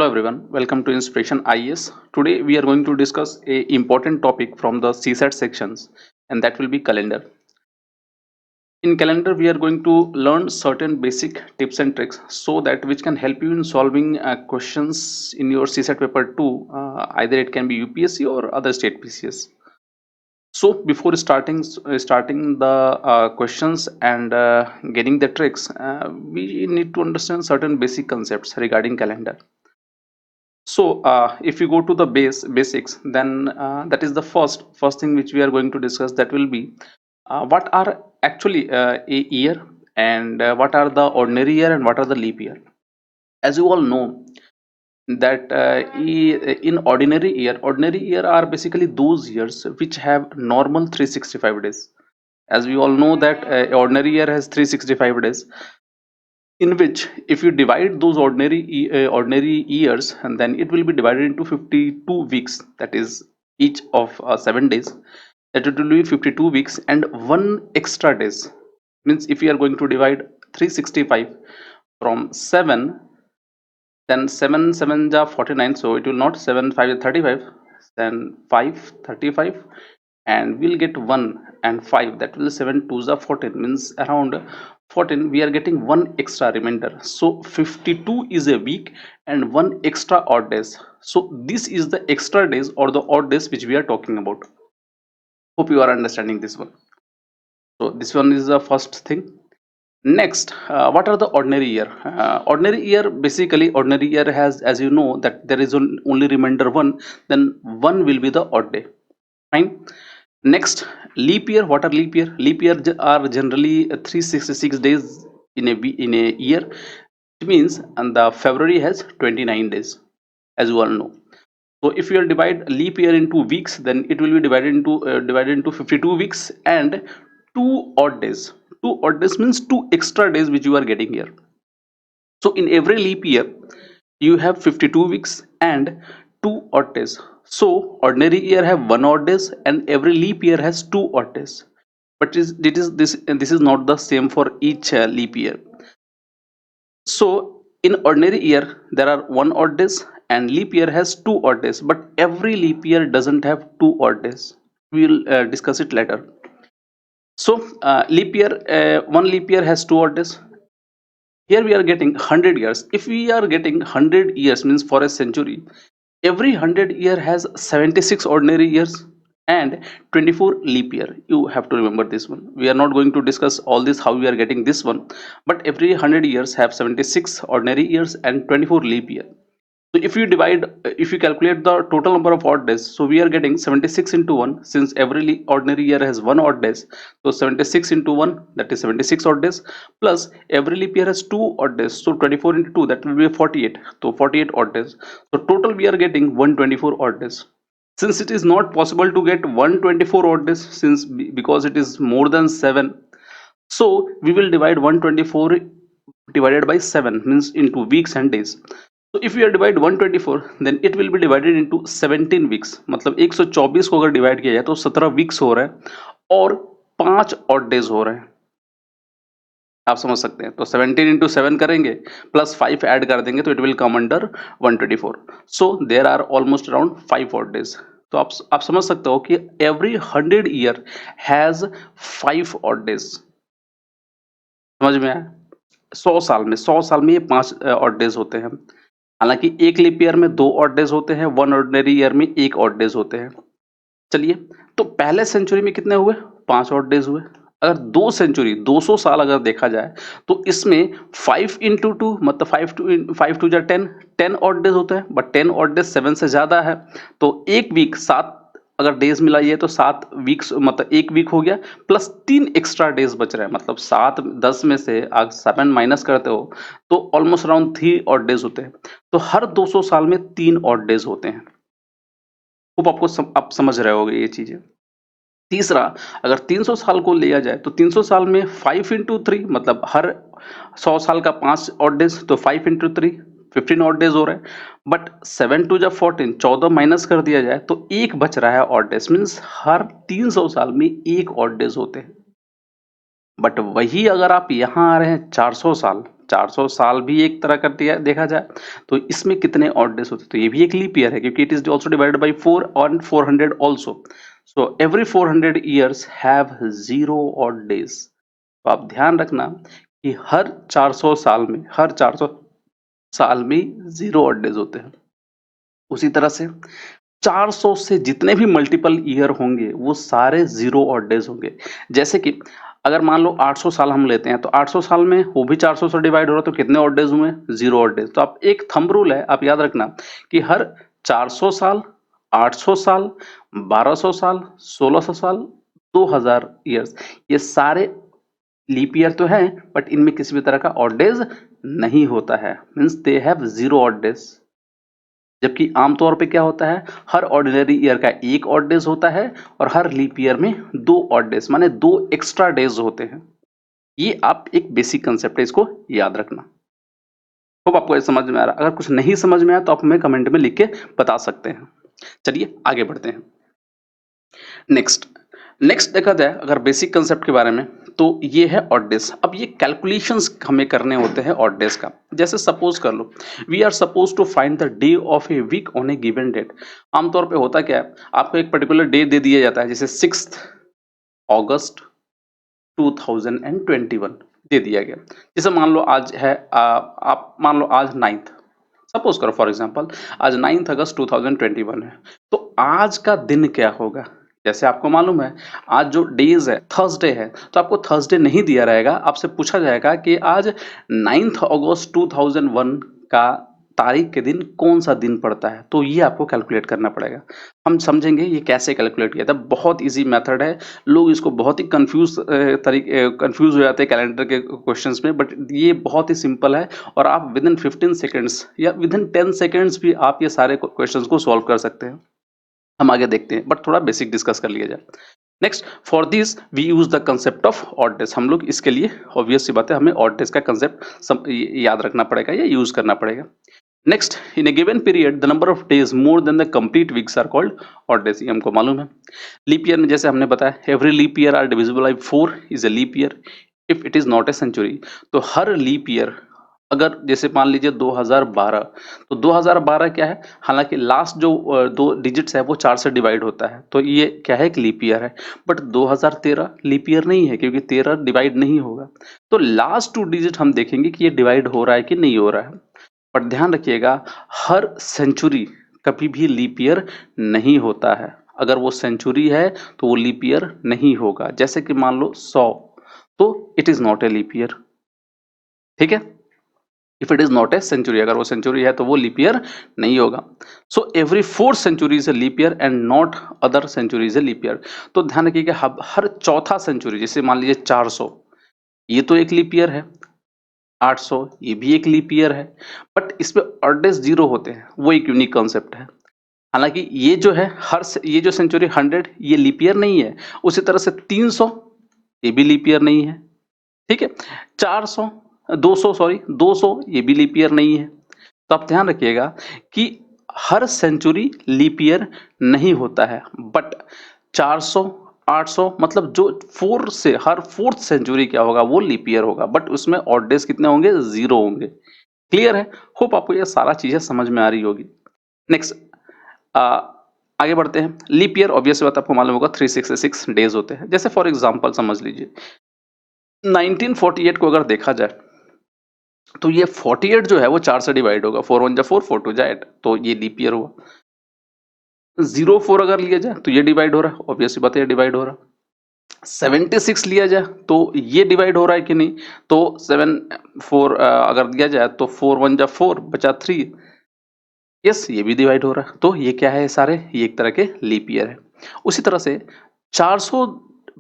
everyone, welcome to Inspiration IES. Today we are going to discuss a important topic from the CSAT sections, and that will be calendar. In calendar we are going to learn certain basic tips and tricks so that which can help you in solving questions in your CSAT paper 2. Either it can be UPSC or other state PCS. So before starting the questions and getting the tricks, we need to understand certain basic concepts regarding calendar. So if you go to the basics, then that is the first thing which we are going to discuss. That will be what are actually a year, and what are the ordinary year and what are the leap year. As you all know that in ordinary year are basically those years which have normal 365 days. As we all know that ordinary year has 365 days, in which if you divide those ordinary years, and then it will be divided into 52 weeks, that is each of 7 days, that it will be 52 weeks and one extra days. Means if you are going to divide 365 from 7, then 7 7 ja 49, so it will not 7 5 is 35, then 5 35, and we'll get 1 and 5, that will 7 2s are 14, means around 14 we are getting one extra remainder. So 52 is a week and one extra odd days. So this is the extra days or the odd days which we are talking about. Hope you are understanding this one. So this one is the first thing. Next, what are the ordinary year? Ordinary year, basically ordinary year has, as you know, that there is only remainder one, then one will be the odd day. Fine. Next, leap year. What are leap year? Leap year are generally 366 days in a year. It means, and the February has 29 days, as you all know. So if you divide leap year into weeks, then it will be divided into 52 weeks and two odd days. Two odd days means two extra days which you are getting here. So in every leap year you have 52 weeks and two odd days. So ordinary year have one odd days and every leap year has two odd days. But this is not the same for each leap year. So in ordinary year there are one odd days and leap year has two odd days, but every leap year doesn't have two odd days. We will discuss it later. So leap year, one leap year has two odd days. Here we are getting 100 years. If we are getting 100 years, means for a century, every 100 year has 76 ordinary years and 24 leap year. You have to remember this one. We are not going to discuss all this how we are getting this one, but every 100 years have 76 ordinary years and 24 leap year. So if you calculate the total number of odd days, so we are getting 76 into 1, since every ordinary year has one odd days. So 76 into 1, that is 76 odd days, plus every leap year has two odd days. So 24 into 2, that will be 48. So 48 odd days. So total we are getting 124 odd days. Since it is not possible to get 124 odd days, because it is more than 7, so we will divide 124 divided by 7, means into weeks and days. So if we are divide 124, then it will be divided into 17 weeks. मतलब 124 को अगर divide किया जाए तो 17 weeks हो रहा है और 5 ऑड डेज हो रहे हैं. आप समझ सकते हैं. तो 17 into 7 करेंगे प्लस 5 ऐड कर देंगे तो it will come under 124. So there are almost around 5 odd days. तो आप समझ सकते हो कि every 100 year has 5 odd days. समझ में आया? 100 साल में ये 5 ऑड डेज होते हैं. हालांकि एक लीप ईयर में 2 ऑड डेज होते हैं, वन ऑर्डिनरी ईयर में 1 ऑड डेज होते हैं. चलिए, तो पहले सेंचुरी में कितने हुए? 5 ऑड डेज हुए. अगर 2 सेंचुरी 200 साल अगर देखा जाए तो इसमें 5 into 2 मतलब 5 2 जा 10 ऑड डेज होते हैं. बट 10 ऑड डेज 7 से ज्यादा है, तो एक वीक 7 अगर डेज मिलाइए तो 7 वीक्स मतलब एक वीक हो गया, प्लस 3 एक्स्ट्रा डेज बच रहे हैं. मतलब 7 10 में से अगर 7 माइनस करते हो तो ऑलमोस्ट अराउंड 3 ऑड डेज होते हैं. तो हर 200 साल में 3 ऑड डेज होते हैं. होप आप समझ रहे होगे ये चीजें. तीसरा, अगर 300 साल को लिया जाए तो 300 साल में 5 into 3 मतलब हर 100 साल का 5 ऑड डेज, तो 5 into 3 15 ऑड डेज हो रहा है. बट 7 2 जा 14, 14 माइनस कर दिया जाए तो एक बच रहा है ऑड डेज. मीन्स हर 300 साल में एक ऑड डेज होते हैं. बट वही अगर आप यहाँ आ रहे हैं 400 साल, 400 साल भी एक तरह का देखा जाए तो इसमें कितने ऑड डेज होते हैं, तो ये भी एक लीप ईयर है क्योंकि it is also divided by 4 और 400 also. So every 400 years have 0 odd days. तो आप ध्यान रखना कि हर 400 साल में 0 ऑड डेज होते हैं। उसी तरह से 400 से जितने भी मल्टीपल ईयर होंगे वो सारे 0 ऑड डेज होंगे। जैसे कि अगर मान लो 800 साल हम लेते हैं तो 800 साल में वो भी 400 से डिवाइड हो रहा है तो कितने ऑड डेज हुए? 0 ऑड डेज। तो आप एक थंब रूल है, आप याद रखना कि हर 400 साल, 800 साल, 1200 साल, 1600 साल, 2000 ईयर्स, ये सारे लीप ईयर तो है बट इनमें किसी भी तरह का ऑड डेज नहीं होता है, means they have 0 odd days. जबकि आमतौर पे क्या होता है, हर ऑर्डिनरी ईयर का एक ऑड डेज होता है और हर लीप ईयर में 2 ऑड डेज माने 2 एक्स्ट्रा डेज होते हैं। ये आप एक बेसिक कंसेप्ट है, इसको याद रखना। होप आपको ये समझ में आ रहा है। अगर कुछ नहीं समझ में आया तो आप हमें कमेंट में लिख के बता सकते हैं। चलिए आगे बढ़ते हैं। नेक्स्ट देखा जाए अगर बेसिक कंसेप्ट के बारे में तो ये है ऑड डेज। अब ये कैलकुलेशंस हमें करने होते हैं ऑड डेज का। जैसे सपोज कर लो we are supposed to find the day of a week on a given date. आमतौर पे होता क्या है, आपको एक पर्टिकुलर डे दे दिया जाता है, जैसे 6 अगस्त 2021 दे दिया गया। जैसे मान लो आज है आप मान लो आज 9th, सपोज करो फॉर एग्जांपल आज 9 अगस्त 2021 है। तो आज का दिन क्या होगा? जैसे आपको मालूम है आज जो डेज है थर्सडे है, तो आपको थर्सडे नहीं दिया रहेगा, आपसे पूछा जाएगा कि आज 9 अगस्त 2001 का तारीख के दिन कौन सा दिन पड़ता है। तो ये आपको कैलकुलेट करना पड़ेगा। हम समझेंगे ये कैसे कैलकुलेट किया था। बहुत इजी मेथड है, लोग इसको बहुत ही कंफ्यूज हो जाते हैं कैलेंडर के क्वेश्चंस में, बट ये बहुत ही सिंपल है और आप विद इन 15 सेकेंड्स या विद इन 10 सेकेंड्स भी आप ये सारे क्वेश्चंस को सॉल्व कर सकते हैं। हम आगे देखते हैं बट थोड़ा बेसिक डिस्कस कर लिया जाए। Next, for this we use the concept of odd days. हम लोग इसके लिए ऑब्वियस सी बात है हमें ऑड डेज का कंसेप्ट याद रखना पड़ेगा या यूज करना पड़ेगा। Next, in a given period the number of days more than the complete weeks are called odd days. ये हमको मालूम है। लीप ईयर में जैसे हमने बताया every leap year are divisible by 4 is a leap year if it is not a century. तो हर लीप ईयर अगर जैसे मान लीजिए 2012, तो 2012 क्या है, हालांकि लास्ट जो 2 डिजिट्स है वो 4 से डिवाइड होता है तो ये क्या है, एक लीप ईयर है। बट 2013 लीप ईयर नहीं है क्योंकि 13 डिवाइड नहीं होगा। तो लास्ट 2 डिजिट हम देखेंगे कि ये डिवाइड हो रहा है कि नहीं हो रहा है। पर ध्यान रखिएगा हर सेंचुरी कभी भी लीप ईयर नहीं होता है। अगर वो सेंचुरी है तो वो लीप ईयर नहीं होगा। जैसे कि मान लो 100, तो it is not a leap year. ठीक है, if it is not a century, अगर वो सेंचुरी है तो वो लीप ईयर नहीं होगा। So every 4 century is a leap year and not other century is a leap year. तो ध्यान रखिएगा हर चौथा सेंचुरी, जैसे मान लीजिए 400, ये तो एक लीप ईयर है। 800 ये भी एक लीप ईयर है, बट इसमें ऑड डेज 0 होते हैं, वो एक यूनिक कॉन्सेप्ट है। हालांकि ये जो है ये जो सेंचुरी 100 ये लीप ईयर नहीं है। उसी तरह से 300 ये भी लीप ईयर नहीं है। ठीक है, 400 200 ये भी लीप ईयर नहीं है। तो आप ध्यान रखिएगा कि हर सेंचुरी लीप ईयर नहीं होता है, बट 400 800 मतलब जो 4 से हर 4th सेंचुरी क्या होगा, वो लीप ईयर होगा, बट उसमें ऑड डेज कितने होंगे, 0 होंगे। क्लियर है? होप आपको ये सारा चीजें समझ में आ रही होगी। नेक्स्ट, आगे बढ़ते हैं। लीप ईयर ऑब्वियस बात आपको मालूम होगा 366 डेज होते हैं। जैसे फॉर एग्जांपल समझ लीजिए 1948 को अगर देखा जाए तो ये 48 जो है वो 4 से डिवाइड होगा, 4 1 जा 4 4 2 जा 8, तो ये लीप ईयर हुआ। 04 अगर लिया जाए तो ये डिवाइड हो रहा है, ऑब्वियसली बात है ये डिवाइड हो रहा है। 76 लिया जाए तो ये डिवाइड हो रहा है कि नहीं, तो 7 4 अगर दिया जाए तो 4 1 जा 4 बचा 3, यस ये भी डिवाइड हो रहा है। तो ये क्या है, सारे ये एक तरह के लीप ईयर है। उसी तरह से 400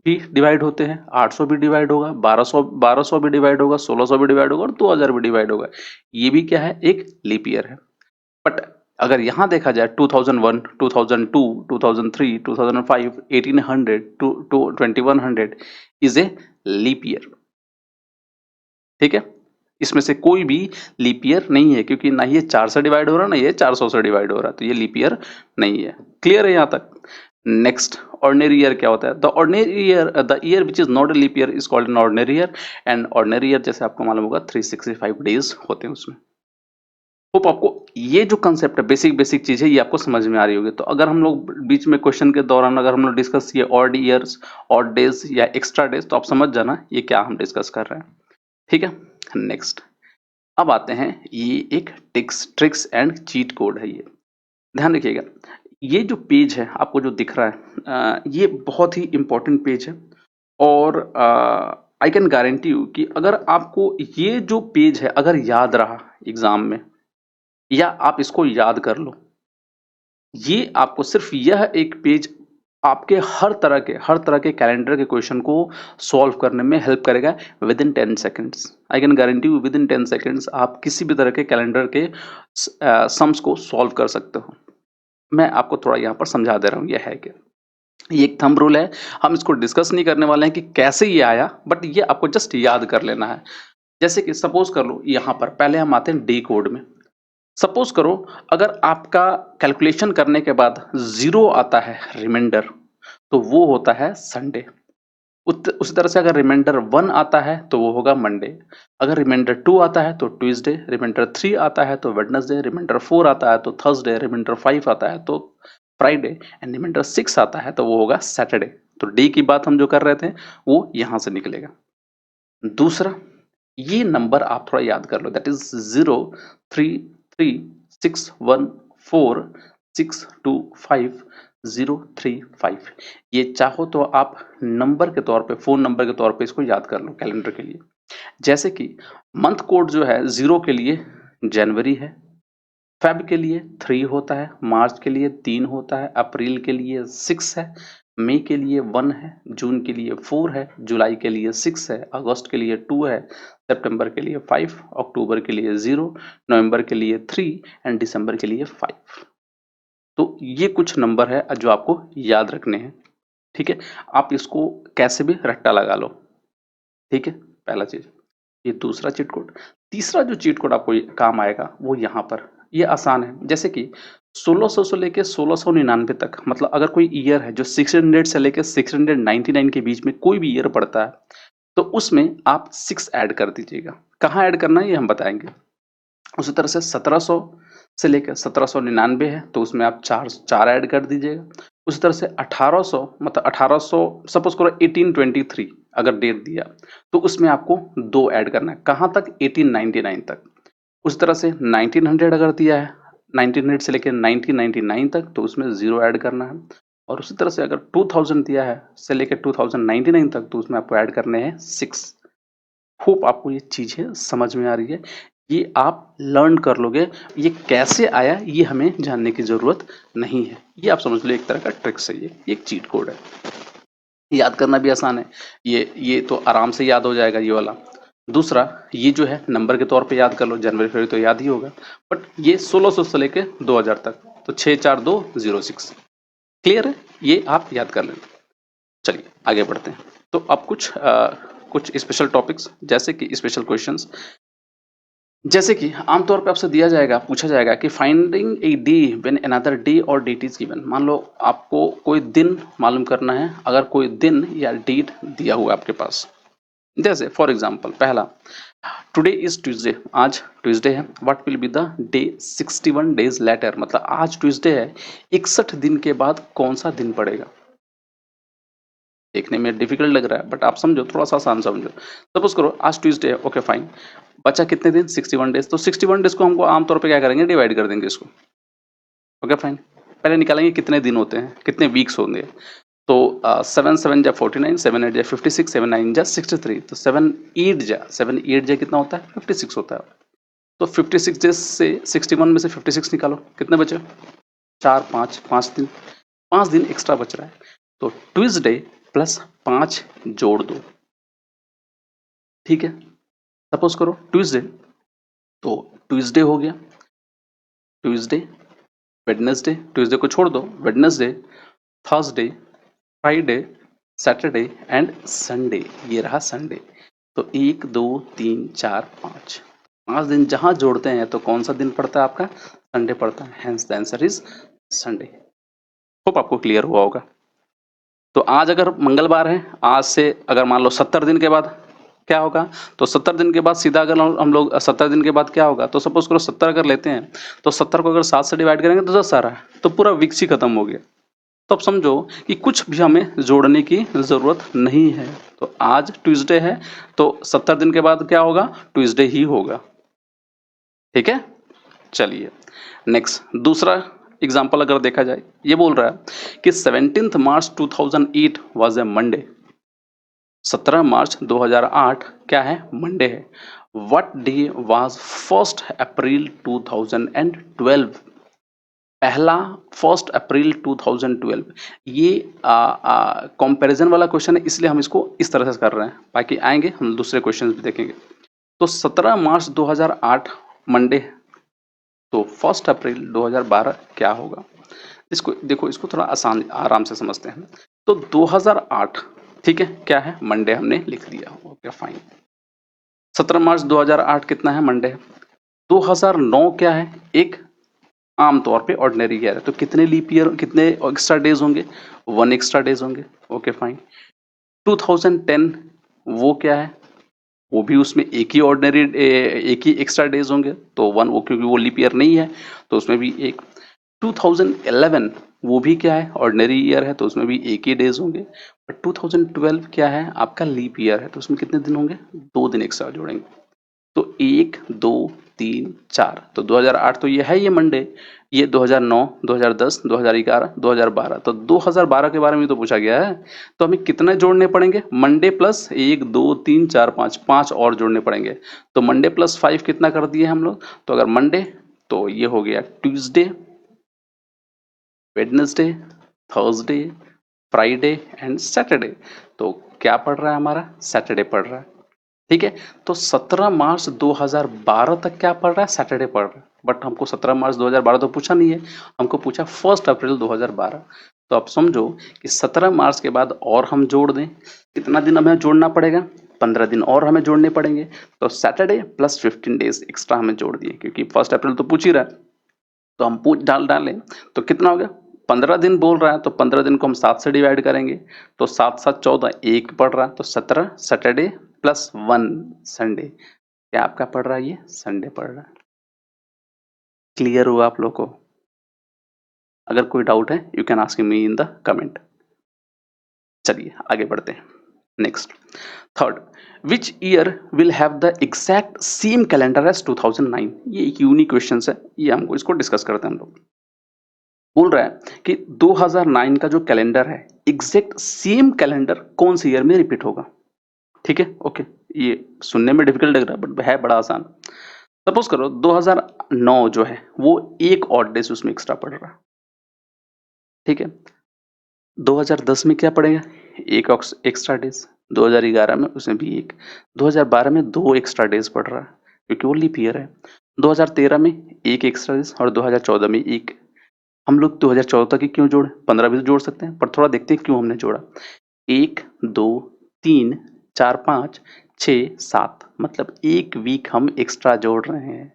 भी डिवाइड होते हैं, 800 भी डिवाइड होगा, 1200 भी डिवाइड होगा, 1600 भी डिवाइड होगा और 2000 भी डिवाइड होगा। ये भी क्या है, एक लीप ईयर है। बट अगर यहां देखा जाए 2001 2002 2003 2005 1800 to 2100 is a leap year. ठीक है, इसमें से कोई भी लीप ईयर नहीं है क्योंकि ना ये 4 से डिवाइड हो रहा है ना ये 400 से डिवाइड हो रहा है, तो ये लीप ईयर नहीं है। क्लियर है यहां तक? नेक्स्ट, ऑर्डिनरी ईयर क्या होता है? The ordinary year, the year which is not a leap year is called an ordinary year, and ordinary year जैसे आपको मालूम होगा 365 डेज होते हैं उसमें। होप आपको ये जो कंसेप्ट है, बेसिक चीज है, ये आपको समझ में आ रही होगी। तो अगर हम लोग बीच में क्वेश्चन के दौरान अगर हम लोग डिस्कस किए ऑड ईयर्स, ऑड डेज या एक्स्ट्रा डेज, तो आप समझ जाना ये क्या हम डिस्कस कर रहे हैं। ठीक है, नेक्स्ट अब आते हैं, ये एक ट्रिक्स एंड चीट कोड है। ये ध्यान रखिएगा, ये जो पेज है आपको जो दिख रहा है, ये बहुत ही इंपॉर्टेंट पेज है, और आई कैन गारंटी यू कि अगर आपको ये जो पेज है अगर याद रहा एग्जाम में, या आप इसको याद कर लो, ये आपको सिर्फ यह एक पेज आपके हर तरह के कैलेंडर के क्वेश्चन को सॉल्व करने में हेल्प करेगा with in 10 seconds. I can guarantee you with in 10 seconds आप किसी भी तरह के कैलेंडर के सम्स को सॉल्व कर सकते हो। मैं आपको थोड़ा यहाँ पर समझा दे रहा हूँ ये है क्या। ये एक थंब रूल है, हम इसको डिस्कस नहीं करने वाले हैं कि कैसे ये आया, बट ये आपको जस्ट याद कर लेना है। जैसे कि सपोज कर लो, यहाँ पर पहले हम आते हैं डी कोड में। सपोज करो अगर आपका कैलकुलेशन करने के बाद 0 आता है रिमाइंडर, तो वो होता है संडे। उसी तरह से अगर रिमाइंडर 1 आता है तो वो होगा मंडे, अगर रिमाइंडर 2 आता है तो ट्यूसडे, रिमाइंडर 3 आता है तो वेडनेसडे, रिमाइंडर 4 आता है तो थर्सडे, रिमाइंडर 5 आता है तो फ्राइडे, एंड रिमाइंडर 6 आता है तो वो होगा सैटरडे। तो डे की बात हम जो कर रहे थे वो यहां से निकलेगा। दूसरा, ये नंबर आप थोड़ा याद कर लो, दैट इज 033614065 ये चाहो तो आप नंबर के तौर पे, फोन नंबर के तौर पे इसको याद कर लो कैलेंडर के लिए। जैसे कि मंथ कोड जो है 0 के लिए जनवरी है, फेब के लिए 3 होता है, मार्च के लिए 3 होता है, अप्रैल के लिए 6 है, मई के लिए 1 है, जून के लिए 4 है, जुलाई के लिए 6 है, अगस्त के लिए 2 है, सितंबर के लिए 5, अक्टूबर के लिए 0, नवंबर के लिए 3 एंड दिसंबर के लिए 5। तो ये कुछ नंबर है जो आपको याद रखने हैं। ठीक है, आप इसको कैसे भी रट्टा लगा लो। ठीक है, पहला चीज ये। दूसरा चीट कोड, तीसरा जो चीट कोड आपको काम आएगा वो यहाँ पर, ये आसान है। जैसे कि 1600 से लेके 1699 तक, मतलब अगर कोई ईयर है जो 600 से लेके 699 के बीच में कोई भी ईयर पड़ता है, तो उसमें आप 6 ऐड कर दीजिएगा। कहाँ ऐड करना है ये हम बताएंगे। उसी तरह से 1700 से लेकर 1799 है तो उसमें आप चार ऐड कर दीजिएगा। उसी तरह से 1800, मतलब 1800 सपोज करो 1823 अगर डेट दिया तो उसमें आपको 2 ऐड करना है। कहाँ तक? 1899 तक। उस तरह से 1900 अगर दिया है, 1900 से लेकर 1999 तक, तो उसमें 0 ऐड करना है। और उसी तरह से अगर 2000 दिया है से लेकर 2099 तक, तो उसमें आपको ऐड करने हैं 6। होप आपको ये चीजें समझ में आ रही है, ये आप लर्न कर लोगे। ये कैसे आया ये हमें जानने की जरूरत नहीं है, ये आप समझ लो एक तरह का ट्रिक्स है, ये एक चीट कोड है। याद करना भी आसान है, ये तो आराम से याद हो जाएगा ये वाला। दूसरा, ये जो है नंबर के तौर पे याद कर लो, जनवरी फरवरी तो याद ही होगा, बट ये 1600 से लेके 2000 तक, तो 64206 क्लियर है, ये आप याद कर लेना। चलिए आगे बढ़ते हैं। तो अब कुछ स्पेशल टॉपिक्स, जैसे कि स्पेशल क्वेश्चंस, जैसे कि आमतौर पे आपसे दिया जाएगा, पूछा जाएगा कि finding a day when another day और डेट इज गिवन। मान लो आपको कोई दिन मालूम करना है, अगर कोई दिन या डेट दिया हुआ है आपके पास। जैसे फॉर एग्जांपल, पहला, टुडे इज ट्यूसडे, आज ट्यूसडे है, what will be the day 61 days later, मतलब आज ट्यूसडे है, 61 दिन के बाद कौन सा दिन पड़ेगा। देखने में डिफिकल्ट लग रहा है, बट आप समझो, थोड़ा सा आसान समझो। सपोज करो आज ट्यूसडे है, ओके फाइन, बचा कितने दिन? 61 डेज। तो 61 डेज को हमको आमतौर पे क्या करेंगे? डिवाइड कर देंगे इसको। ओके फाइन, पहले निकालेंगे कितने दिन होते हैं, कितने वीक्स होंगे। तो 7 7 जा 49, 7 8 जा 56, 7 9 जा 63, तो 7 8 जा कितना होता है? 56 होता है। तो 56 डेज से 61 में से 56 निकालो, कितने बचे? 4 5 5 दिन, 5 दिन एक्स्ट्रा बच रहा है, तो ट्यूसडे प्लस 5 जोड़ दो। ठीक है, सपोज करो ट्यूसडे, तो ट्यूसडे हो गया, ट्यूसडे, वेडनेसडे, ट्यूसडे को छोड़ दो, Wednesday, Thursday, Friday, Saturday and Sunday, ये रहा संडे। तो 1 2 3 4 5, 5 दिन जहां जोड़ते हैं तो कौन सा दिन पड़ता है आपका? संडे पड़ता है, hence the answer is Sunday. Hope आपको क्लियर हुआ होगा। तो आज अगर मंगलवार है, आज से अगर मान लो 70 दिन के बाद क्या होगा, तो 70 दिन के बाद सीधा अगर हम लोग 70 दिन के बाद क्या होगा, तो सपोज करो 70 अगर लेते हैं, तो 70 को अगर 7 से डिवाइड करेंगे तो 10 आ रहा है, तो पूरा वीक्स ही खत्म हो गया। तो अब समझो कि कुछ भी हमें जोड़ने की जरूरत नहीं है। तो आज ट्यूसडे है, तो 70 दिन के बाद क्या होगा, ट्यूसडे ही होगा। ठीक है, चलिए नेक्स्ट दूसरा एग्जाम्पल अगर देखा जाए, ये बोल रहा है कि 17 मार्च 2008 वाज ए मंडे। 17 मार्च 2008 क्या है, मंडे है। व्हाट डे वाज 1 अप्रैल 2012। पहला 1 अप्रैल 2012। ये कंपैरिजन वाला क्वेश्चन है, इसलिए हम इसको इस तरह से कर रहे हैं, बाकी आएंगे हम दूसरे क्वेश्चन भी देखेंगे। तो 17 मार्च 2008 मंडे, तो 1 अप्रैल 2012 क्या होगा। इसको देखो, इसको थोड़ा आसान आराम से समझते हैं। तो 2008 ठीक है, क्या है, मंडे हमने लिख दिया, ओके फाइन। 17 मार्च 2008 कितना है, मंडे है। 2009 क्या है, एक आमतौर पे ऑर्डिनरी ईयर है, तो कितने लीप ईयर, कितने एक्स्ट्रा डेज होंगे, 1 एक्स्ट्रा डेज होंगे, ओके फाइन। 2010 वो क्या है, वो भी उसमें एक ही ऑर्डिनरी एक ही एक्स्ट्रा डेज होंगे, तो 1 वो, क्योंकि वो लीप ईयर नहीं है तो उसमें भी एक। 2011 वो भी क्या है, ऑर्डिनरी ईयर है, तो उसमें भी एक ही डेज होंगे। बट 2012 क्या है, आपका लीप ईयर है, तो उसमें कितने दिन होंगे, 2 दिन एक्स्ट्रा जोड़ेंगे। तो 1 2 3 4, तो 2008 तो ये है, ये मंडे। ये 2009 2010 2011 2012, तो 2012 के बारे में तो पूछा गया है, तो हमें कितने जोड़ने पड़ेंगे, मंडे प्लस 1 2 3 4 5, 5 और जोड़ने पड़ेंगे। तो मंडे प्लस 5 कितना कर दिए हम लोग, तो अगर मंडे, तो ये हो गया Tuesday, Wednesday, Thursday, Friday and Saturday. तो क्या पड़ रहा है हमारा, सैटरडे पड़ रहा है। ठीक है, तो 17 मार्च 2012 तक क्या पड़ रहा है, सैटरडे पड़ रहा है। बट हमको 17 मार्च 2012 तो पूछा नहीं है, हमको पूछा 1 अप्रैल 2012। तो अब समझो कि 17 मार्च के बाद और हम जोड़ दें, कितना दिन हमें जोड़ना पड़ेगा, 15 दिन और हमें जोड़ने पड़ेंगे। तो सैटरडे प्लस 15 डेज एक्स्ट्रा हमें जोड़ दिए, क्योंकि 1 अप्रैल तो पूछ ही रहा है, तो हम पूछ डालें तो कितना हो गया, 15 दिन बोल रहा है, तो 15 दिन को हम 7 से डिवाइड करेंगे, तो 7 7 14, एक पड़ रहा है, तो 17 सैटरडे प्लस 1 संडे, क्या आपका पड़ रहा है, ये संडे पड़ रहा है। क्लियर हुआ आप लोग को? अगर कोई डाउट है, you can ask me in the comment. चलिए आगे बढ़ते हैं। Next, third, which year will have the exact same calendar as 2009। ये एक यूनिक क्वेश्चन है, ये हमको इसको डिस्कस करते हैं हम लोग। बोल रहा है कि 2009 का जो कैलेंडर है, एग्जैक्ट सेम कैलेंडर कौन से ईयर में रिपीट होगा। ठीक है, ओके, ये सुनने में डिफिकल्ट लग रहा है बट है बड़ा आसान। सपोज करो 2009 जो है वो एक ऑड डे से उसमें एक्स्ट्रा पड़ रहा है। ठीक है, 2010 में क्या पड़ेगा, एक एक्स्ट्रा डेज। 2011 में उसमें भी एक। 2012 में 2 एक्स्ट्रा डेज पड़ रहा है, क्योंकि वो लीप ईयर है। 2013 में एक एक्स्ट्रा डेज, और 2014 में एक। हम लोग 2014 तक ही क्यों जोड़े, 15 भी तो जोड़ सकते हैं, पर थोड़ा देखते हैं क्यों हमने जोड़ा। 1 2 3 4 5 6 7, मतलब एक वीक हम एक्स्ट्रा जोड़ रहे हैं।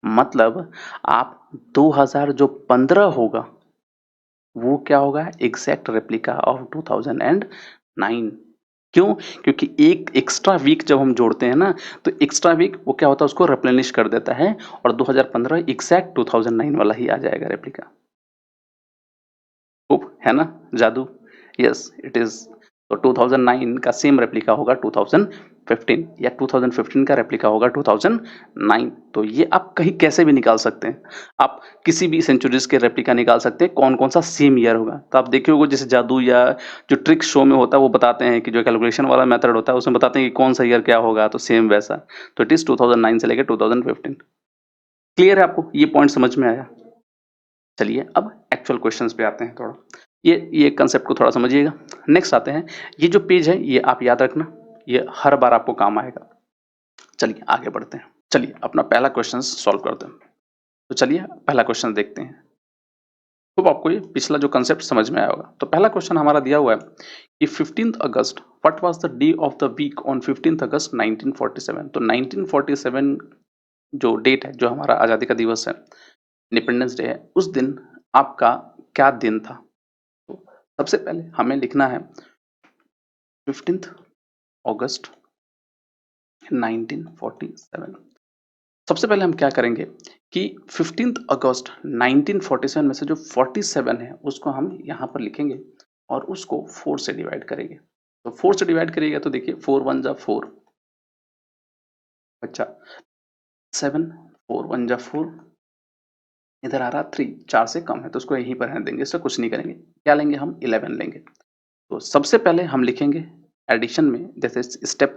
मतलब आप 2000 जो 15 होगा वो क्या होगा, एग्जैक्ट रेप्लिका ऑफ 2009। क्यों, क्योंकि एक एक्स्ट्रा वीक जब हम जोड़ते हैं ना, तो एक्स्ट्रा वीक वो क्या होता है, उसको रिप्लेनिश कर देता है, और 2015 एग्जैक्ट 2009 वाला ही आ जाएगा रेप्लिका। है ना जादू, यस इट इज। तो 2009 का सेम रेप्लिका होगा 2015, या 2015 का रेप्लिका होगा 2009। तो ये आप कहीं कैसे भी निकाल सकते हैं, आप किसी भी सेंचुरीज के रेप्लिका निकाल सकते हैं, कौन कौन सा सेम ईयर होगा। तो आप देखे होगे जैसे जादू या जो ट्रिक शो में होता है, वो बताते हैं कि जो कैलकुलेशन वाला मेथड होता है उसमें बताते हैं कि कौन सा ईयर क्या होगा, तो सेम वैसा। तो इट इज 2009 से लेकर 2015। क्लियर है आपको, ये पॉइंट समझ में आया। चलिए अब एक्चुअल क्वेश्चंस पे आते हैं थोड़ा, ये कंसेप्ट को थोड़ा समझिएगा। नेक्स्ट आते हैं, ये जो पेज है ये आप याद रखना, ये हर बार आपको काम आएगा। चलिए आगे बढ़ते हैं, चलिए अपना पहला क्वेश्चन सॉल्व करते हैं। तो चलिए पहला क्वेश्चन देखते हैं, तो आपको ये पिछला जो कंसेप्ट समझ में आया होगा। तो पहला क्वेश्चन हमारा दिया हुआ है कि 15 अगस्त, what was the day of the week on 15 August 1947। तो 1947 जो डेट है, जो हमारा आज़ादी का दिवस है, इंडिपेंडेंस डे है, उस दिन आपका क्या दिन था। सबसे पहले हमें लिखना है 15 अगस्त 1947। सबसे पहले हम क्या करेंगे कि 15 अगस्त 1947 में से जो 47 है उसको हम यहाँ पर लिखेंगे और उसको 4 से डिवाइड करेंगे। तो 4 से डिवाइड करिएगा तो देखिए 4 1 जा 4, अच्छा 7, 4 1 जा 4, इधर आ रहा 3, 4 से कम है तो उसको यहीं पर रहने देंगे, इससे कुछ नहीं करेंगे। क्या लेंगे हम 11 लेंगे। तो सबसे पहले हम लिखेंगे एडिशन में, जैसे स्टेप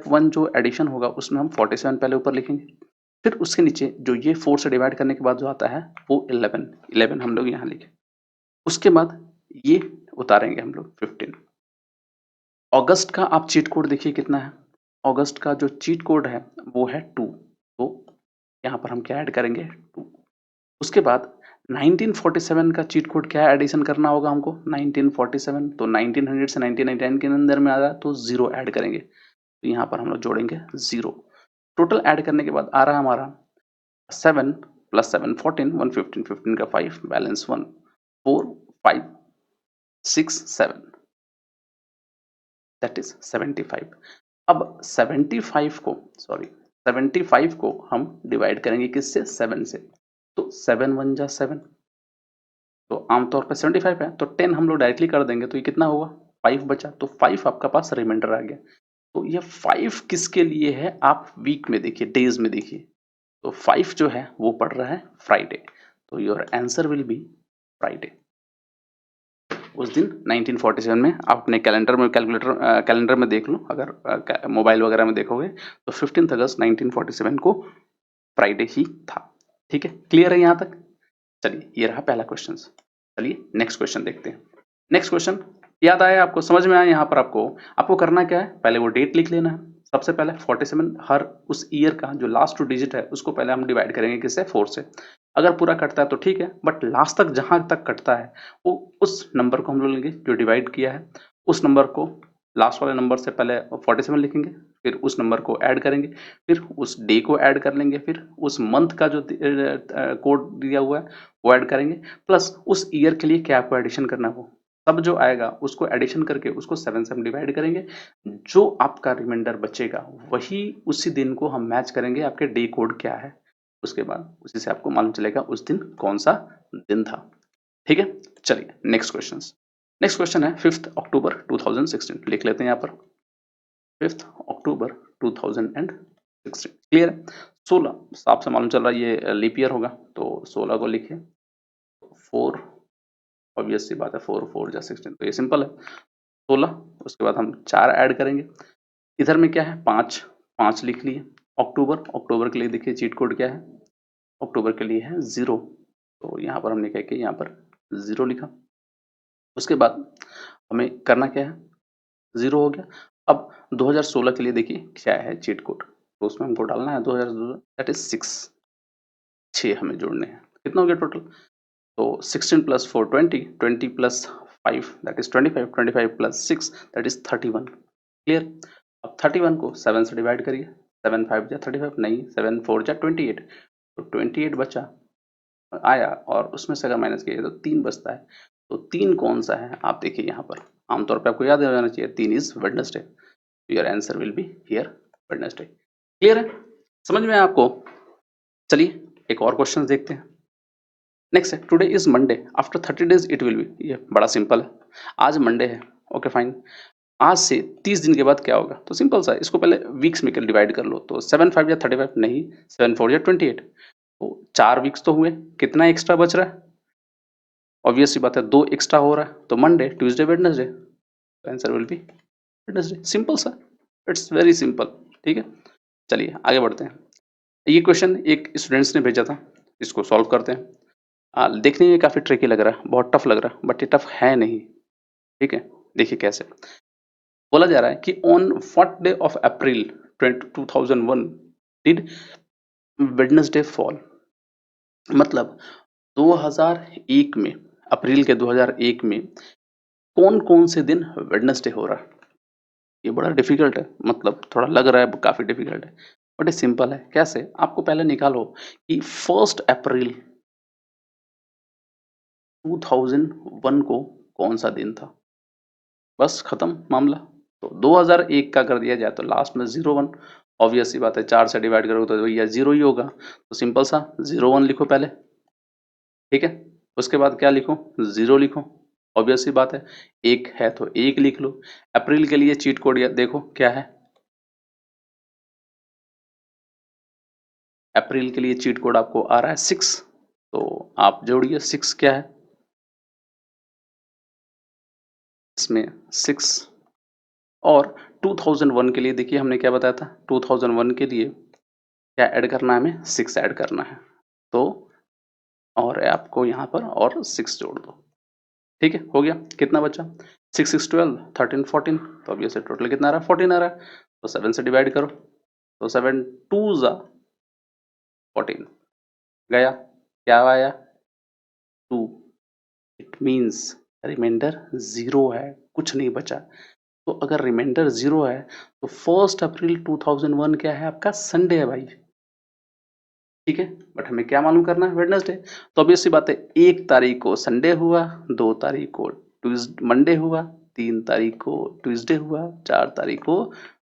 1 जो एडिशन होगा उसमें हम 47 पहले ऊपर लिखेंगे, फिर उसके नीचे जो ये 4 से डिवाइड करने के बाद जो आता है वो 11 हम लोग यहाँ लिखे। उसके बाद ये उतारेंगे हम लोग 15। अगस्त का आप चीट कोड देखिए कितना है। अगस्त का जो चीट कोड है वो है 2, तो यहाँ पर हम क्या ऐड करेंगे 2। उसके बाद 1947 का चीट कोड क्या एडिशन करना होगा हमको 1947, तो 1900 से 1999 के अंदर में आ रहा है तो 0 ऐड करेंगे, तो यहाँ पर हम लोग जोड़ेंगे 0। टोटल ऐड करने के बाद आ रहा है हमारा 7 प्लस 7 14, 115, 15 का 5 बैलेंस 1, 4 5 6 7, दैट इज 75। अब 75 को हम डिवाइड करेंगे किससे 7 से, तो 7 1 जा 7, तो आमतौर पे 75 है तो 10 हम लोग डायरेक्टली कर देंगे तो ये कितना होगा 5 बचा, तो 5 आपका पास रिमाइंडर आ गया। तो ये 5 किसके लिए है आप वीक में देखिए, डेज में देखिए, तो 5 जो है वो पड़ रहा है फ्राइडे, तो your answer will be Friday. उस दिन 1947 में आप अपने कैलेंडर में कैलेंडर में देख लो, अगर मोबाइल वगैरह में देखोगे तो 15 अगस्त 1947 को फ्राइडे ही था। ठीक है, क्लियर है यहाँ तक। चलिए ये रहा पहला क्वेश्चन। चलिए नेक्स्ट क्वेश्चन देखते हैं। नेक्स्ट क्वेश्चन याद आया आपको, समझ में आया। यहाँ पर आपको करना क्या है, पहले वो डेट लिख लेना है। सबसे पहले 47 हर उस ईयर का जो लास्ट 2 डिजिट है उसको पहले हम डिवाइड करेंगे किससे 4 से। अगर पूरा कटता है तो ठीक है, बट लास्ट तक जहां तक कटता है वो उस नंबर को हम लोग लेंगे जो डिवाइड किया है, उस नंबर को लास्ट वाले नंबर से पहले 47 लिखेंगे, फिर उस नंबर को ऐड करेंगे, फिर उस डे को ऐड कर लेंगे, फिर उस मंथ का जो कोड दिया हुआ है वो ऐड करेंगे, प्लस उस ईयर के लिए क्या आपको एडिशन करना हो तब जो आएगा उसको एडिशन करके उसको 7 से हम डिवाइड करेंगे। जो आपका रिमाइंडर बचेगा वही उसी दिन को हम मैच करेंगे आपके डे कोड क्या है, उसके बाद उसी से आपको मालूम चलेगा उस दिन कौन सा दिन था। ठीक है, चलिए नेक्स्ट क्वेश्चन है 5 अक्टूबर 2016, लिख लेते हैं यहाँ पर 5 अक्टूबर 2016। क्लियर है। 16 साफ से मालूम चल रहा है ये लीप ईयर होगा, तो 16 को लिखे 4, ऑब्वियस सी बात है 4 4 जा 16, तो ये सिंपल है 16। उसके बाद हम 4 ऐड करेंगे, इधर में क्या है 5 लिख लिए। अक्टूबर के लिए देखिए चीट कोड क्या है, अक्टूबर के लिए है 0, तो यहाँ पर हमने क्या किया यहाँ पर 0 लिखा। उसके बाद हमें करना क्या है 0 हो गया। अब 2016 के लिए देखिए क्या है चीट कोड, तो उसमें हमको डालना है 2016 दैट इज 6 हमें जोड़ने हैं। कितना हो गया टोटल, तो 16 plus 4 20, 20 plus 5 that is 25, 25 plus 6 that is 31। Clear. अब 31 को 7 से डिवाइड करिए, 7 5 जा 35 नहीं, 7 4 जा 28, तो 28 बचा आया और उसमें से अगर माइनस किया तो 3 बचता है। तो 3 कौन सा है आप देखिए यहाँ पर, आमतौर पे आपको याद हो जाना चाहिए 3 is Wednesday, your answer will be here Wednesday. Clear है, समझ में आया आपको। चलिए एक और क्वेश्चन देखते हैं। नेक्स्ट है today is Monday after 30 days it will be, ये बड़ा सिंपल है। आज मंडे है, ओके फाइन, आज से 30 दिन के बाद क्या होगा, तो सिंपल सा इसको पहले वीक्स में डिवाइड कर लो, तो 7 5 या 35 नहीं, 7 4 या 28, तो 4 वीक्स तो हुए, कितना एक्स्ट्रा बच रहा है, ऑब्वियस सी बात है 2 एक्स्ट्रा हो रहा है, तो Monday Tuesday Wednesday, answer will be Wednesday. Simple सा, इट्स वेरी सिंपल। ठीक है, चलिए आगे बढ़ते हैं। ये क्वेश्चन एक स्टूडेंट्स ने भेजा था, इसको सॉल्व करते हैं। देखने में काफी ट्रिकी लग रहा है, बहुत टफ लग रहा है, बट ये टफ है नहीं। ठीक है, देखिए कैसे बोला जा रहा है कि on what day of April 2001 did Wednesday fall, मतलब 2001 में, अप्रैल के 2001 में कौन कौन से दिन वेडनेसडे हो रहा है। ये बड़ा डिफिकल्ट है, मतलब थोड़ा लग रहा है काफी डिफिकल्ट है, बट ये सिंपल है। कैसे, आपको पहले निकालो कि 1 अप्रैल 2001 को कौन सा दिन था, बस खत्म मामला। तो 2001 का कर दिया जाए तो लास्ट में 01, ऑब्वियस सी बात है 4 से डिवाइड करोगे तो भैया 0 ही होगा, तो सिंपल सा 01 लिखो पहले, ठीक है। उसके बाद क्या लिखो, 0 लिखो, ऑब्वियस सी बात है, 1 है तो 1 लिख लो। अप्रैल के लिए चीट कोड देखो क्या है, अप्रैल के लिए चीट कोड आपको आ रहा है 6, तो आप जोड़िए 6 क्या है इसमें 6, और 2001 के लिए देखिए हमने क्या बताया था, 2001 के लिए क्या ऐड करना है, हमें 6 ऐड करना है, तो और आपको यहाँ पर और 6 जोड़ दो, ठीक है, हो गया। कितना बचा, 6 6 12 13 14, तो अब ये से टोटल कितना आ रहा है, 14 आ रहा है, तो 7 से डिवाइड करो, तो 7 2 जा 14 गया, क्या आया 2, इट मीन्स रिमाइंडर 0 है, कुछ नहीं बचा। तो अगर रिमाइंडर 0 है तो 1 अप्रैल 2001 क्या है, आपका संडे है भाई, ठीक है। बट हमें क्या मालूम करना है, वेडनेसडे। तो ऑब्वियस सी बात है, 1 तारीख को संडे हुआ, 2 तारीख को मंडे हुआ, 3 तारीख को ट्यूसडे हुआ, 4 तारीख को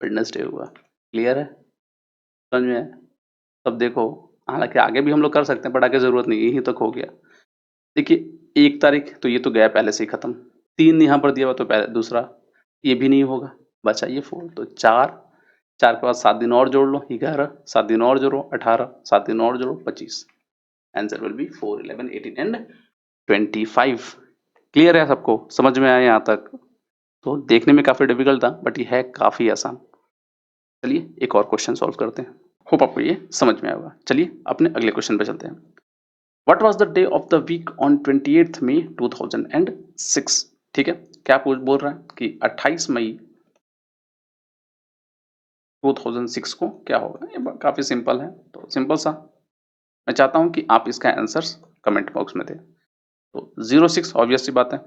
वेडनेसडे हुआ। क्लियर है, समझ में है? तब देखो, हालांकि आगे भी हम लोग कर सकते हैं बट आगे जरूरत नहीं, यहीं तक हो गया। देखिए 1 तारीख तो ये तो गया पहले से ही खत्म, 3 यहाँ पर दिया हुआ तो पहले दूसरा ये भी नहीं होगा, बचा ये 4, तो 4 4 के बाद 7 दिन और जोड़ लो 11, 7 दिन और जोड़ो 18, 7 दिन और जोड़ो 25, answer will be 4 11 18 and 25। Clear है, सबको समझ में आया यहाँ तक? तो देखने में काफी डिफिकल्ट था बट ये है काफी आसान। चलिए एक और क्वेश्चन सॉल्व करते हैं, होप आपको ये समझ में आएगा। चलिए अपने अगले क्वेश्चन पे चलते हैं। What was the day of the week on 28th May 2006, ठीक है। क्या बोल रहा है कि 28 मई 2006 को क्या होगा, ये काफी सिंपल है, तो सिंपल सा मैं चाहता हूं कि आप इसका आंसर कमेंट बॉक्स में दें। तो 06 ऑब्वियस सी बात है,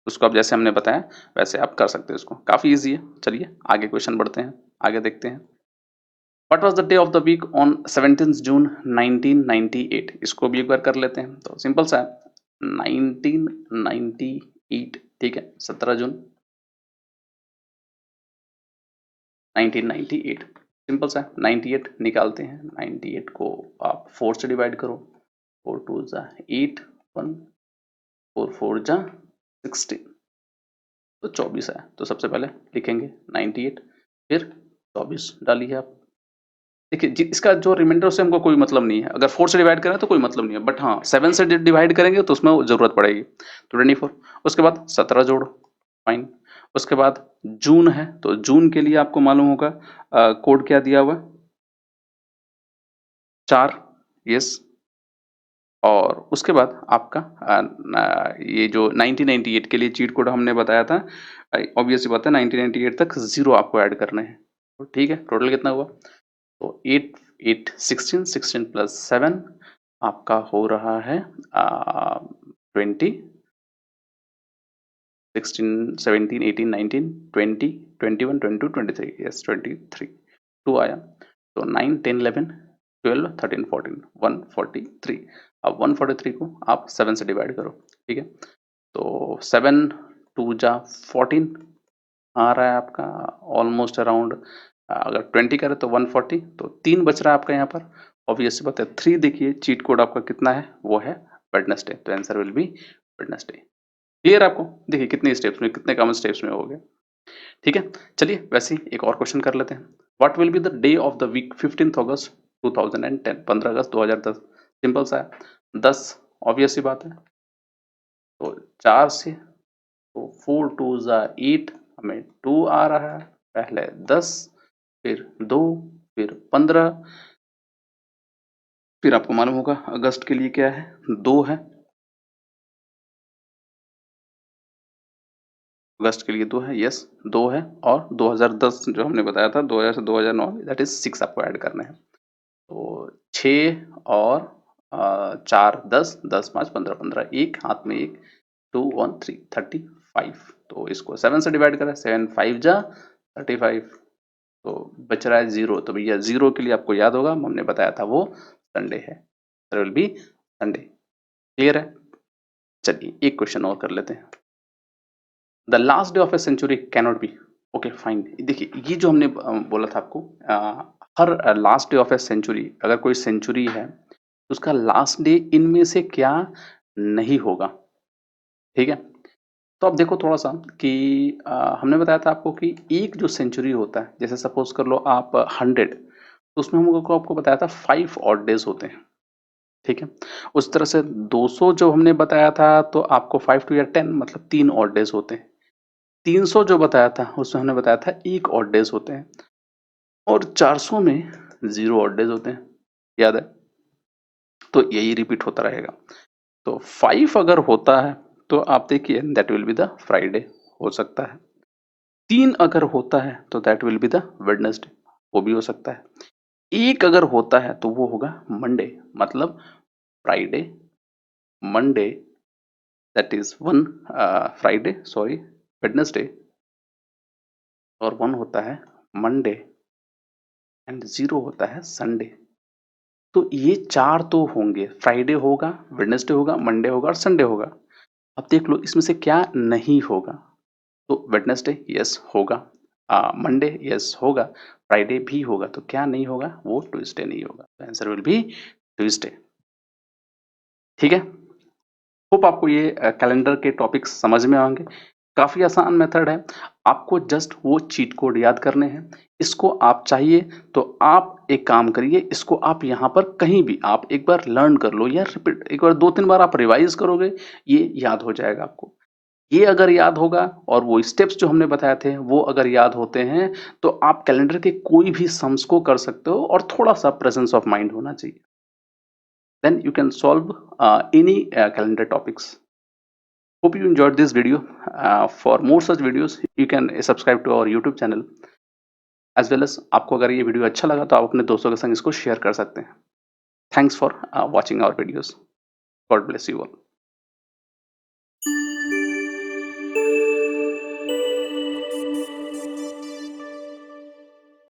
उसको अब जैसे हमने बताया वैसे आप कर सकते हैं, उसको काफी इजी है। चलिए आगे क्वेश्चन बढ़ते हैं, आगे देखते हैं। What was the day of the week on 17 June 1998, इसको भी एक बार कर लेते हैं, तो सिंपल सा है 1998, ठीक है, 17 जून 1998, सिंपल सा 98 निकालते हैं, 98 को आप 4 से डिवाइड करो, 4 2 जा 8, 1 4 4 जा 16, तो 24 है। तो सबसे पहले लिखेंगे 98, फिर 24 डालिए आप। देखिए इसका जो रिमाइंडर उससे हमको कोई मतलब नहीं है, अगर 4 से डिवाइड करें तो कोई मतलब नहीं है, बट हाँ 7 से डिवाइड करेंगे तो उसमें जरूरत पड़ेगी, तो 24। उसके बाद 17 जोड़ो, फाइन। उसके बाद जून है तो जून के लिए आपको मालूम होगा कोड क्या दिया हुआ, 4, यस। और उसके बाद आपका ये जो 1998 के लिए चीट कोड हमने बताया था, ऑब्वियस बात है 1998 तक 0 आपको ऐड करने हैं, तो ठीक है। टोटल कितना हुआ, तो 8 8 16 16 प्लस 7 आपका हो रहा है 20, 16 17 18 19 20 21 22 23, यस 23, 2 आया, तो 9 10 11 12 13 14 143। अब 143 को आप 7 से डिवाइड करो, ठीक है, तो 7 2 जा 14 आ रहा है आपका ऑलमोस्ट अराउंड, अगर 20 करें तो 140, तो 3 बच रहा है आपका यहाँ पर, ऑब्वियस सी बात है 3। देखिए चीट कोड आपका कितना है, वो है वेडनेसडे, तो answer will be Wednesday. Clear आपको, देखिए कितने स्टेप्स में, कितने कॉमन स्टेप्स में हो गए, ठीक है। चलिए वैसे ही एक और क्वेश्चन कर लेते हैं। What will be the day of the week 15 August 2010, 15 August 2010, simple सा है 10, ऑब्वियस सी बात है, तो 4 से, तो 4 2 जा 8, हमें 2 आ रहा है, पहले 10 फिर 2 फिर 15, फिर आपको मालूम होगा अगस्त के लिए क्या है, 2 है, अगस्त के लिए 2 है, यस 2 है, और 2010 जो हमने बताया था 2000 से 2009, दैट इज 6 आपको ऐड करने हैं, तो 6 और 4 10 10 5 15 15, एक हाथ में एक, 2 1 3 35, तो इसको 7 से डिवाइड करें, 7 5 जा 35, तो बच रहा है 0, तो भैया 0 के लिए आपको याद होगा हमने बताया था वो संडे है, विल बी संडे। क्लियर है, चलिए एक क्वेश्चन और कर लेते हैं। The last day of a century cannot be. Okay fine, देखिए ये जो हमने बोला था आपको, हर last day of a century, अगर कोई सेंचुरी है तो उसका लास्ट डे इनमें से क्या नहीं होगा। ठीक है, तो अब देखो थोड़ा सा कि हमने बताया था आपको कि एक जो सेंचुरी होता है, जैसे सपोज कर लो आप 100, तो उसमें हमको आपको बताया था 5 ऑड डेज होते हैं। ठीक है, उस तरह से 200 जो हमने बताया था तो आपको 5 टू या 10 मतलब 3 ऑड डेज होते हैं। 300 जो बताया था उसमें हमने बताया था 1 ऑड डेज होते हैं, और 400 में 0 ऑड डेज होते हैं। याद है, तो यही रिपीट होता रहेगा। तो 5 अगर होता है तो आप देखिए that will be the Friday हो सकता है। 3 अगर होता है तो that will be the Wednesday, वो भी हो सकता है। 1 अगर होता है तो वो होगा मंडे, मतलब Friday, Monday, that is 1 Friday, sorry, Wednesday, और 1 होता है मंडे, एंड 0 होता है संडे। तो ये 4 तो होंगे, फ्राइडे होगा, वेडनेसडे होगा, मंडे होगा और संडे होगा। अब देख लो इसमें से क्या नहीं होगा। तो वेडनेसडे यस होगा, मंडे यस होगा, फ्राइडे भी होगा, तो क्या नहीं होगा, वो ट्यूसडे नहीं होगा। तो आंसर विल बी ट्यूसडे। ठीक है, होप आपको ये कैलेंडर के टॉपिक्स समझ में आएंगे। काफी आसान मेथड है, आपको जस्ट वो चीट कोड याद करने हैं। इसको आप चाहिए तो आप एक काम करिए, इसको आप यहाँ पर कहीं भी आप एक बार लर्न कर लो, या रिपीट एक बार 2-3 बार आप रिवाइज करोगे, ये याद हो जाएगा आपको। ये अगर याद होगा और वो स्टेप्स जो हमने बताए थे वो अगर याद होते हैं, तो आप कैलेंडर के कोई भी सम्स को कर सकते हो, और थोड़ा सा प्रेजेंस ऑफ माइंड होना चाहिए। Then you can solve any calendar topics. Hope you enjoyed this video. For more such videos you can subscribe to our YouTube channel, as well as आपको अगर ये वीडियो अच्छा लगा तो आप अपने दोस्तों के संग इसको शेयर कर सकते हैं। Thanks for watching our videos. God bless you all.